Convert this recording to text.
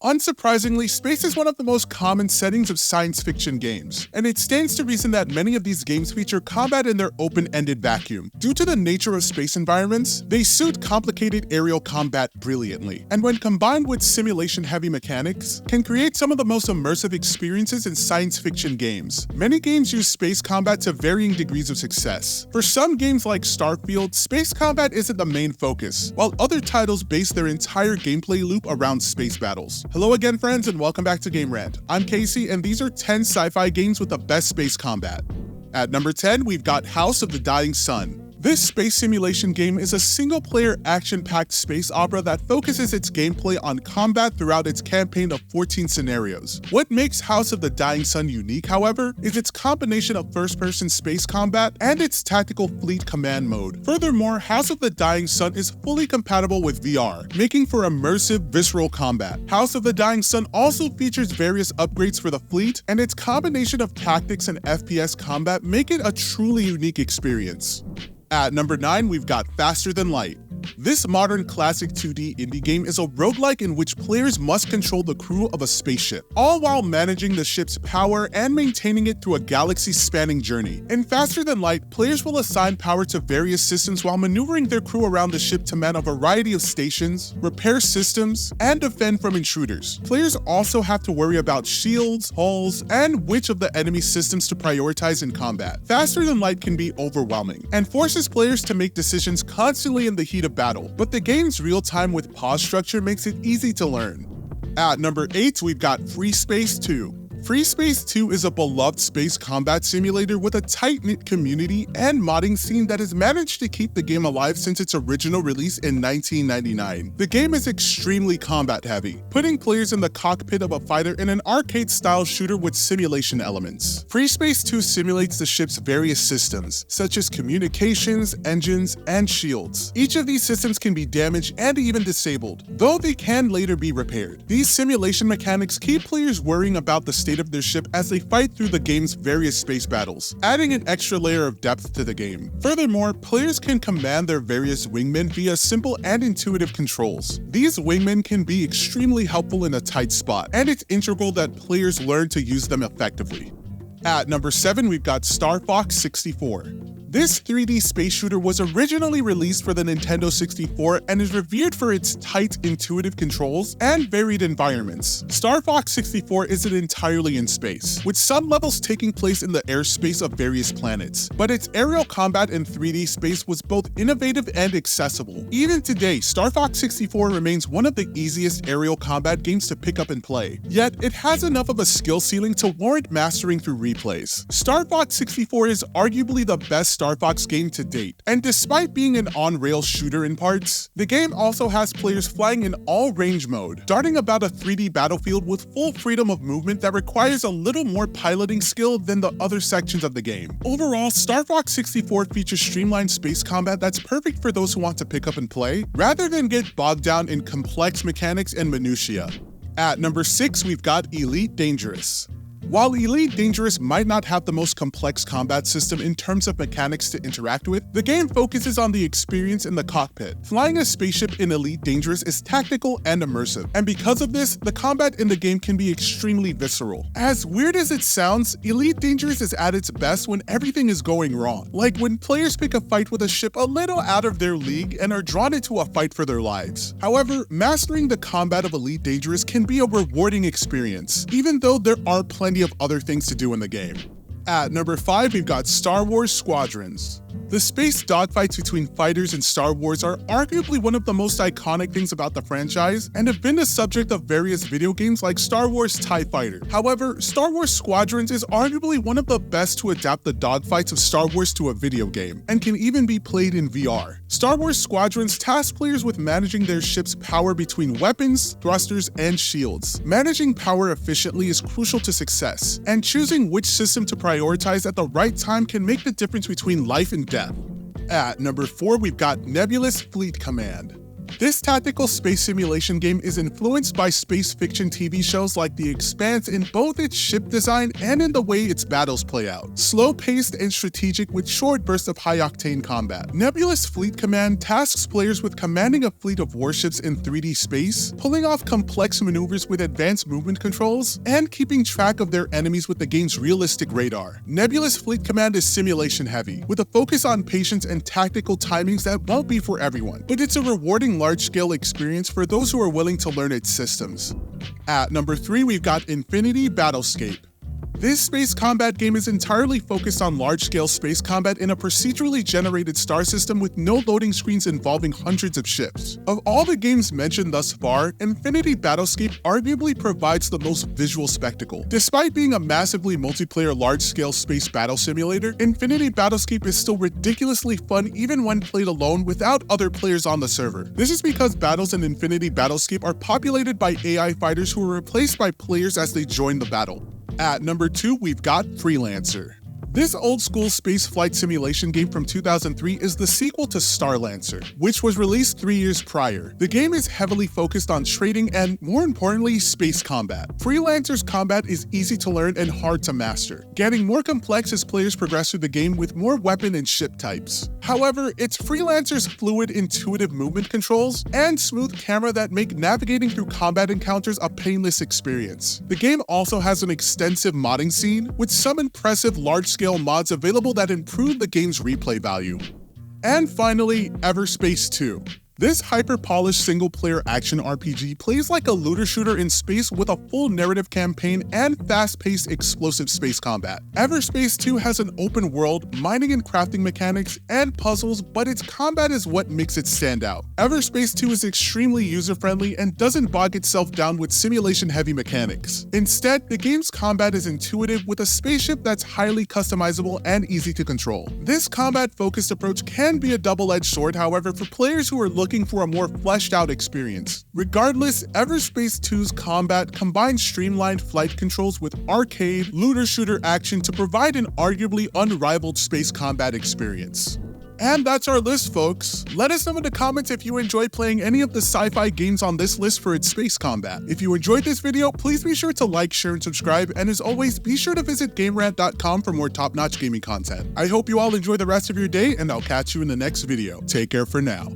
Unsurprisingly, space is one of the most common settings of science fiction games, and it stands to reason that many of these games feature combat in their open-ended vacuum. Due to the nature of space environments, they suit complicated aerial combat brilliantly, and when combined with simulation-heavy mechanics, can create some of the most immersive experiences in science fiction games. Many games use space combat to varying degrees of success. For some games like Starfield, space combat isn't the main focus, while other titles base their entire gameplay loop around space battles. Hello again, friends, and welcome back to Game Rant. I'm Casey, and these are 10 sci-fi games with the best space combat. At number 10, we've got House of the Dying Sun. This space simulation game is a single-player action-packed space opera that focuses its gameplay on combat throughout its campaign of 14 scenarios. What makes House of the Dying Sun unique, however, is its combination of first-person space combat and its tactical fleet command mode. Furthermore, House of the Dying Sun is fully compatible with VR, making for immersive, visceral combat. House of the Dying Sun also features various upgrades for the fleet, and its combination of tactics and FPS combat make it a truly unique experience. At number 9, we've got Faster Than Light. This modern classic 2D indie game is a roguelike in which players must control the crew of a spaceship, all while managing the ship's power and maintaining it through a galaxy-spanning journey. In Faster Than Light, players will assign power to various systems while maneuvering their crew around the ship to man a variety of stations, repair systems, and defend from intruders. Players also have to worry about shields, hulls, and which of the enemy systems to prioritize in combat. Faster Than Light can be overwhelming, and forces players to make decisions constantly in the heat of battle, but the game's real-time with pause structure makes it easy to learn. At number 8, we've got Free Space 2. Free Space 2 is a beloved space combat simulator with a tight-knit community and modding scene that has managed to keep the game alive since its original release in 1999. The game is extremely combat-heavy, putting players in the cockpit of a fighter in an arcade-style shooter with simulation elements. Free Space 2 simulates the ship's various systems, such as communications, engines, and shields. Each of these systems can be damaged and even disabled, though they can later be repaired. These simulation mechanics keep players worrying about the state of their ship as they fight through the game's various space battles, adding an extra layer of depth to the game. Furthermore, players can command their various wingmen via simple and intuitive controls. These wingmen can be extremely helpful in a tight spot, and it's integral that players learn to use them effectively. At number 7, we've got Star Fox 64. This 3D space shooter was originally released for the Nintendo 64 and is revered for its tight, intuitive controls and varied environments. Star Fox 64 isn't entirely in space, with some levels taking place in the airspace of various planets, but its aerial combat in 3D space was both innovative and accessible. Even today, Star Fox 64 remains one of the easiest aerial combat games to pick up and play, yet it has enough of a skill ceiling to warrant mastering through replays. Star Fox 64 is arguably the best Star Fox game to date, and despite being an on-rails shooter in parts, the game also has players flying in all-range mode, darting about a 3D battlefield with full freedom of movement that requires a little more piloting skill than the other sections of the game. Overall, Star Fox 64 features streamlined space combat that's perfect for those who want to pick up and play, rather than get bogged down in complex mechanics and minutiae. At number 6, we've got Elite Dangerous. While Elite Dangerous might not have the most complex combat system in terms of mechanics to interact with, the game focuses on the experience in the cockpit. Flying a spaceship in Elite Dangerous is tactical and immersive, and because of this, the combat in the game can be extremely visceral. As weird as it sounds, Elite Dangerous is at its best when everything is going wrong, like when players pick a fight with a ship a little out of their league and are drawn into a fight for their lives. However, mastering the combat of Elite Dangerous can be a rewarding experience, even though there are plenty of other things to do in the game. At number 5, we've got Star Wars Squadrons. The space dogfights between fighters in Star Wars are arguably one of the most iconic things about the franchise and have been the subject of various video games like Star Wars TIE Fighter. However, Star Wars Squadrons is arguably one of the best to adapt the dogfights of Star Wars to a video game, and can even be played in VR. Star Wars Squadrons task players with managing their ship's power between weapons, thrusters, and shields. Managing power efficiently is crucial to success, and choosing which system to prioritize at the right time can make the difference between life and death. At number 4, we've got Nebulous Fleet Command. This tactical space simulation game is influenced by space fiction TV shows like The Expanse in both its ship design and in the way its battles play out. Slow-paced and strategic with short bursts of high-octane combat. Nebulous Fleet Command tasks players with commanding a fleet of warships in 3D space, pulling off complex maneuvers with advanced movement controls, and keeping track of their enemies with the game's realistic radar. Nebulous Fleet Command is simulation-heavy, with a focus on patience and tactical timings that won't be for everyone, but it's a rewarding large-scale experience for those who are willing to learn its systems. At number 3, we've got Infinity Battlescape. This space combat game is entirely focused on large-scale space combat in a procedurally generated star system with no loading screens involving hundreds of ships. Of all the games mentioned thus far, Infinity Battlescape arguably provides the most visual spectacle. Despite being a massively multiplayer large-scale space battle simulator, Infinity Battlescape is still ridiculously fun even when played alone without other players on the server. This is because battles in Infinity Battlescape are populated by AI fighters who are replaced by players as they join the battle. At number 2, we've got Freelancer. This old-school spaceflight simulation game from 2003 is the sequel to Starlancer, which was released 3 years prior. The game is heavily focused on trading and, more importantly, space combat. Freelancer's combat is easy to learn and hard to master, getting more complex as players progress through the game with more weapon and ship types. However, it's Freelancer's fluid, intuitive movement controls and smooth camera that make navigating through combat encounters a painless experience. The game also has an extensive modding scene, with some impressive large-scale mods available that improve the game's replay value. And finally, Everspace 2. This hyper-polished single-player action RPG plays like a looter shooter in space with a full narrative campaign and fast-paced explosive space combat. Everspace 2 has an open world, mining and crafting mechanics, and puzzles, but its combat is what makes it stand out. Everspace 2 is extremely user-friendly and doesn't bog itself down with simulation-heavy mechanics. Instead, the game's combat is intuitive with a spaceship that's highly customizable and easy to control. This combat-focused approach can be a double-edged sword, however, for players who are looking for a more fleshed out experience. Regardless, Everspace 2's combat combines streamlined flight controls with arcade, looter shooter action to provide an arguably unrivaled space combat experience. And that's our list, folks. Let us know in the comments if you enjoy playing any of the sci-fi games on this list for its space combat. If you enjoyed this video, please be sure to like, share, and subscribe, and as always, be sure to visit GameRant.com for more top-notch gaming content. I hope you all enjoy the rest of your day, and I'll catch you in the next video. Take care for now.